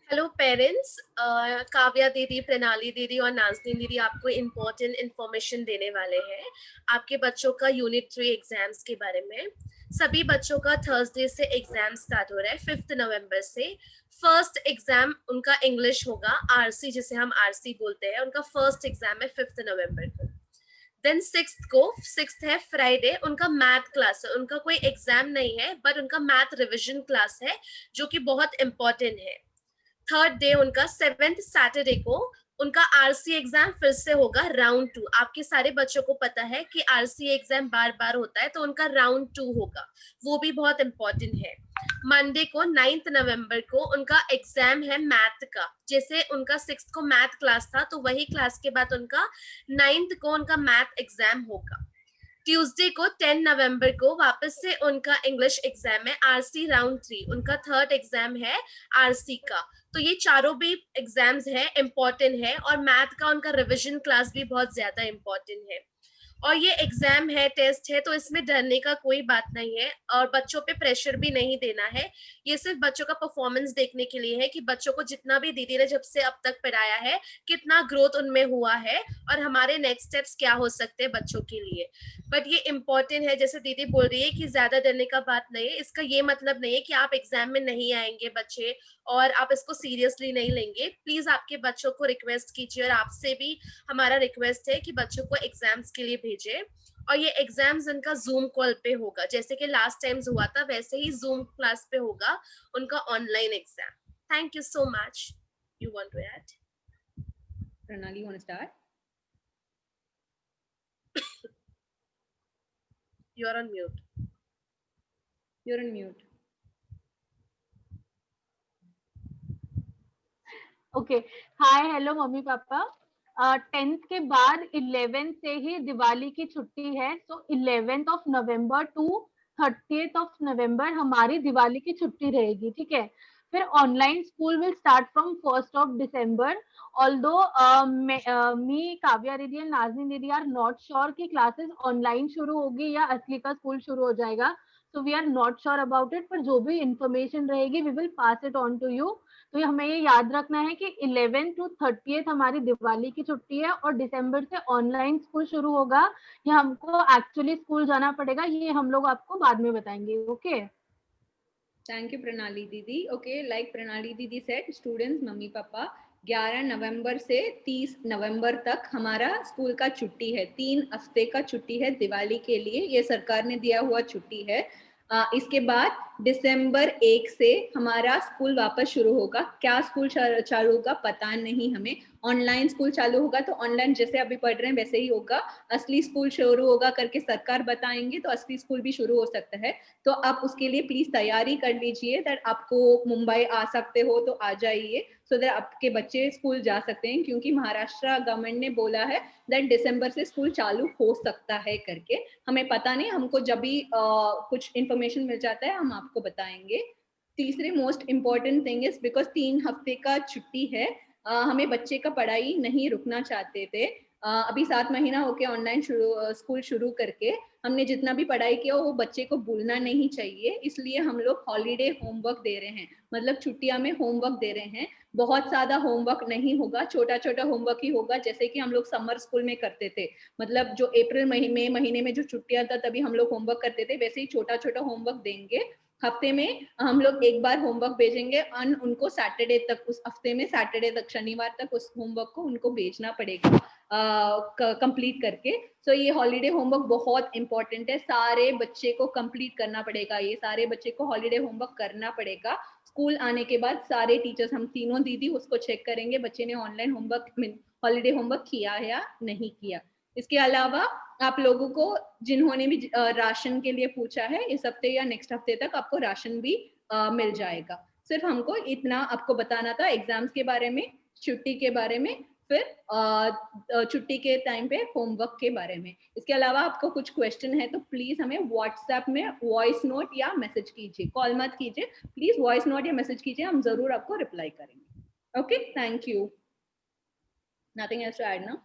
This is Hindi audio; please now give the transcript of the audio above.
हेलो पेरेंट्स, काव्या दीदी, प्रणाली दीदी और नाज़नीन दीदी आपको इम्पोर्टेंट इन्फॉर्मेशन देने वाले हैं आपके बच्चों का यूनिट 3 एग्जाम्स के बारे में। सभी बच्चों का थर्सडे से एग्जाम स्टार्ट हो रहा है 5 नवंबर से। फर्स्ट एग्जाम उनका इंग्लिश होगा, आरसी जिसे हम आरसी बोलते हैं, उनका फर्स्ट एग्जाम है 5 नवंबर को। देन सिक्स्थ है फ्राइडे, उनका मैथ क्लास है। उनका कोई एग्जाम नहीं है बट उनका मैथ रिविजन क्लास है जो कि बहुत इंपॉर्टेंट है। थर्ड डे उनका 7th सैटरडे को उनका आरसी एग्जाम फिर से होगा राउंड 2। आपके सारे बच्चों को पता है कि आरसी एग्जाम बार बार होता है, तो उनका राउंड 2 होगा, वो भी बहुत इंपॉर्टेंट है। मंडे को 9th नवंबर को उनका एग्जाम है मैथ का। जैसे उनका 6th को मैथ क्लास था, तो वही क्लास के बाद उनका 9th को उनका मैथ एग्जाम होगा। ट्यूसडे को 10 नवंबर को वापस से उनका इंग्लिश एग्जाम है, आरसी राउंड 3। उनका थर्ड एग्जाम है आरसी का। तो ये चारों भी एग्जाम्स है, इम्पोर्टेंट है, और मैथ का उनका रिवीजन क्लास भी बहुत ज्यादा इम्पोर्टेंट है। और ये एग्जाम है, टेस्ट है, तो इसमें डरने का कोई बात नहीं है और बच्चों पे प्रेशर भी नहीं देना है। ये सिर्फ बच्चों का परफॉर्मेंस देखने के लिए है कि बच्चों को जितना भी दीदी ने जब से अब तक पढ़ाया है कितना ग्रोथ उनमें हुआ है और हमारे नेक्स्ट स्टेप्स क्या हो सकते हैं बच्चों के लिए। बट ये इम्पोर्टेंट है, जैसे दीदी बोल रही है कि ज्यादा डरने का बात नहीं है। इसका ये मतलब नहीं है कि आप एग्जाम में नहीं आएंगे बच्चे और आप इसको सीरियसली नहीं लेंगे। प्लीज आपके बच्चों को रिक्वेस्ट कीजिए और आपसे भी हमारा रिक्वेस्ट है कि बच्चों को एग्जाम्स के लिए भेजें। और ये एग्जाम्स उनका जूम कॉल पे होगा, जैसे कि लास्ट टाइम्स हुआ था वैसे ही जूम क्लास पे होगा उनका online exam. Thank you so much. You want to add? Pranali, you want to start? You're on mute. You're on mute. Okay, hi hello mummy papa. 10th के बाद 11th से ही दिवाली की छुट्टी है, so 11th of November to 30th of November हमारी दिवाली की छुट्टी रहेगी, ठीक है। फिर online school will start from 1st of December. Although me, Kavya didi and Nazneen didi are not sure कि क्लासेस ऑनलाइन शुरू होगी या असली का स्कूल शुरू हो जाएगा, so we are not sure about it. पर जो भी इंफॉर्मेशन रहेगी we will pass it on to you. तो हमें ये याद रखना है कि 11 to 30 हमारी दिवाली की छुट्टी है और दिसंबर से ऑनलाइन स्कूल शुरू होगा या हमको एक्चुअली स्कूल जाना पड़ेगा, ये हम लोग आपको बाद में बताएंगे। Okay, Thank you, Pranali Didi. Okay, like Pranali Didi said, students, mummy papa 11 नवंबर से 30 नवंबर तक हमारा स्कूल का छुट्टी है। 3 हफ्ते का छुट्टी है दिवाली के लिए, ये सरकार ने दिया हुआ छुट्टी है। इसके बाद दिसंबर 1 से हमारा स्कूल वापस शुरू होगा। क्या स्कूल चालू होगा पता नहीं हमें। ऑनलाइन स्कूल चालू होगा तो ऑनलाइन जैसे अभी पढ़ रहे हैं वैसे ही होगा। असली स्कूल शुरू होगा करके सरकार बताएंगे तो असली स्कूल भी शुरू हो सकता है। तो आप उसके लिए प्लीज तैयारी कर लीजिए। दैट आपको मुंबई आ सकते हो तो आ जाइए, सो दैट आपके बच्चे स्कूल जा सकते हैं, क्योंकि महाराष्ट्र गवर्नमेंट ने बोला है दैट दिसंबर से स्कूल चालू हो सकता है करके। हमें पता नहीं, हमको जब भी कुछ इंफॉर्मेशन मिल जाता है हम आपको बताएंगे। तीसरी most important thing is because 3 हफ्ते का छुट्टी है, हमें बच्चे का पढ़ाई नहीं रुकना चाहते थे। अभी 7 महीना होके ऑनलाइन स्कूल शुरू करके हमने जितना भी पढ़ाई किया वो बच्चे को भूलना नहीं चाहिए, इसलिए हम लोग हॉलीडे होमवर्क दे रहे हैं, मतलब छुट्टियां में होमवर्क दे रहे हैं। बहुत ज्यादा होमवर्क नहीं होगा, छोटा छोटा होमवर्क ही होगा, जैसे कि हम लोग समर स्कूल में करते थे। मतलब जो अप्रैल महीने में जो छुट्टियां था तभी हम लोग होमवर्क करते थे, वैसे ही छोटा छोटा होमवर्क देंगे। हफ्ते में हम लोग एक बार होमवर्क भेजेंगे और उनको सैटरडे तक, उस हफ्ते में सैटरडे तक, शनिवार तक उस होमवर्क को उनको भेजना पड़ेगा कंप्लीट करके। सो ये हॉलीडे होमवर्क बहुत इंपॉर्टेंट है, सारे बच्चे को कंप्लीट करना पड़ेगा। ये सारे बच्चे को हॉलीडे होमवर्क करना पड़ेगा। स्कूल आने के बाद सारे टीचर्स, हम तीनों दीदी उसको चेक करेंगे बच्चे ने ऑनलाइन होमवर्क, हॉलीडे होमवर्क किया है या नहीं किया। इसके अलावा आप लोगों को जिन्होंने भी राशन के लिए पूछा है, इस हफ्ते या नेक्स्ट हफ्ते तक आपको राशन भी मिल जाएगा। सिर्फ हमको इतना आपको बताना था एग्जाम्स के बारे में, छुट्टी के बारे में, फिर छुट्टी के टाइम पे होमवर्क के बारे में। इसके अलावा आपको कुछ क्वेश्चन है तो प्लीज हमें व्हाट्सएप में वॉइस नोट या मैसेज कीजिए, कॉल मत कीजिए, प्लीज वॉइस नोट या मैसेज कीजिए, हम जरूर आपको रिप्लाई करेंगे। Okay, thank you. Nothing else to add now?